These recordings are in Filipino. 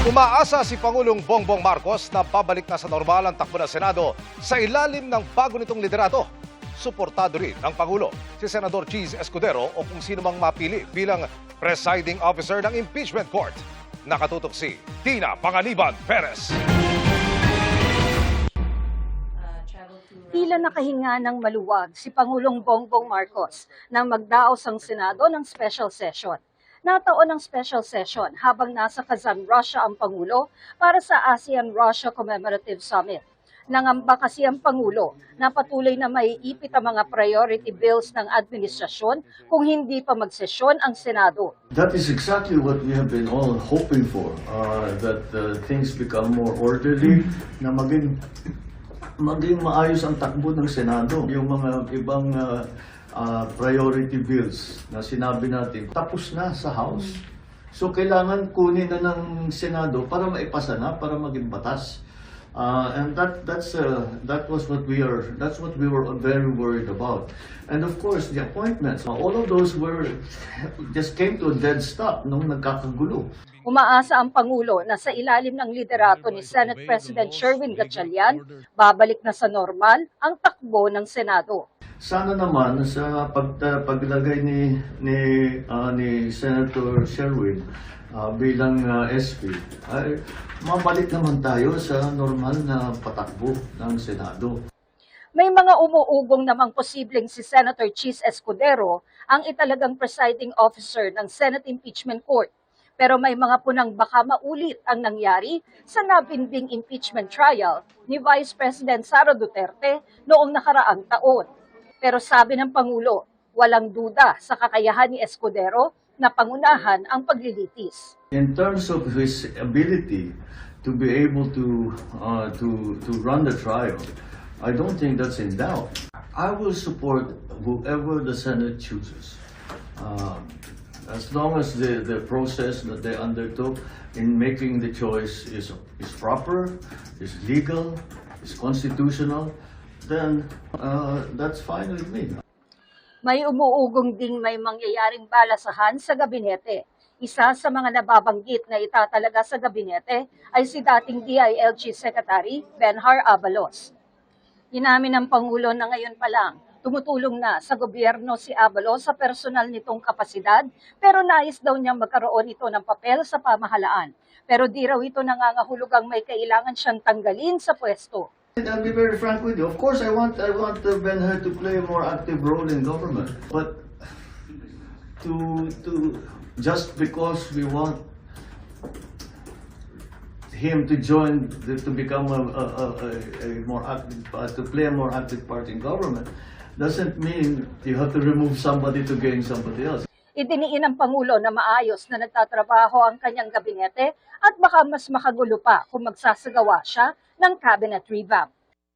Umaasa si Pangulong Bongbong Marcos na babalik na sa normal ang takbo ng Senado sa ilalim ng bago nitong liderato. Suportado rin ng Pangulo si Senador Cheese Escudero o kung sino mang mapili bilang presiding officer ng impeachment court. Nakatutok si Tina Panganiban Perez. Tila nakahinga ng maluwag si Pangulong Bongbong Marcos nang magdaos ang Senado ng special session. Nataon ang special session habang nasa Kazan, Russia ang Pangulo para sa ASEAN-Russia Commemorative Summit. Nangamba kasi ang Pangulo na patuloy na maiipit ang mga priority bills ng administrasyon kung hindi pa magsesyon ang Senado. That is exactly what we have been all hoping for, that things become more orderly, na maging maayos ang takbo ng Senado. Yung mga ibang priority bills na sinabi natin, tapos na sa House. So kailangan kunin na ng Senado para maipasa na, para maging batas. And that's what we were very worried about. And of course, the appointments, all of those just came to a dead stop nung nagkakagulo. Umaasa ang Pangulo na sa ilalim ng liderato ni Senate President Sherwin Gatchalian, babalik na sa normal ang takbo ng Senado. Sana naman sa paglagay ni Senator Sherwin bilang SP, ay mabalik naman tayo sa normal na patakbo ng Senado. May mga umuugong namang posibleng si Senator Cheese Escudero ang italagang presiding officer ng Senate Impeachment Court. Pero may mga punang baka maulit ang nangyari sa nabinding impeachment trial ni Vice President Sara Duterte noong nakaraang taon. Pero sabi ng Pangulo, walang duda sa kakayahan ni Escudero na pangunahan ang paglilitis. In terms of his ability to be able to run the trial, I don't think that's in doubt. I will support whoever the Senate chooses. As long as the process that they undertook in making the choice is proper, is legal, is constitutional, then that's fine with me. May umuugong ding may mangyayaring balasahan sa gabinete. Isa sa mga nababanggit na itatalaga sa gabinete ay si dating DILG Secretary Benhar Abalos. Inamin ng Pangulo na ngayon pa lang, tumutulong na sa gobyerno si Abalos sa personal nitong kapasidad, pero nais daw niyang magkaroon ito ng papel sa pamahalaan. Pero di raw ito nangangahulugang may kailangan siyang tanggalin sa pwesto. I'll be very frank with you. Of course, I want Ben-Hur to play a more active role in government. But just because we want him to join, to become a more active, to play a more active part in government, doesn't mean you have to remove somebody to gain somebody else. Idiniin ng Pangulo na maayos na nagtatrabaho ang kanyang gabinete at baka mas makagulo pa kung magsasagawa siya ng cabinet revamp.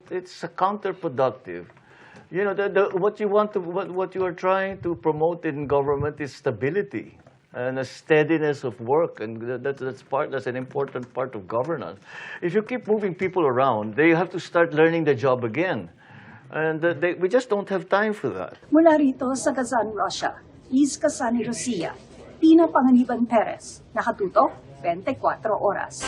It's counterproductive. You know, what you are trying to promote in government is stability and a steadiness of work, and that's an important part of governance. If you keep moving people around, they have to start learning the job again. And we just don't have time for that. Mula rito sa Kazan, Russia, Liz Casani Rosia, Tina Panganiban Perez, nakatutok 24 oras.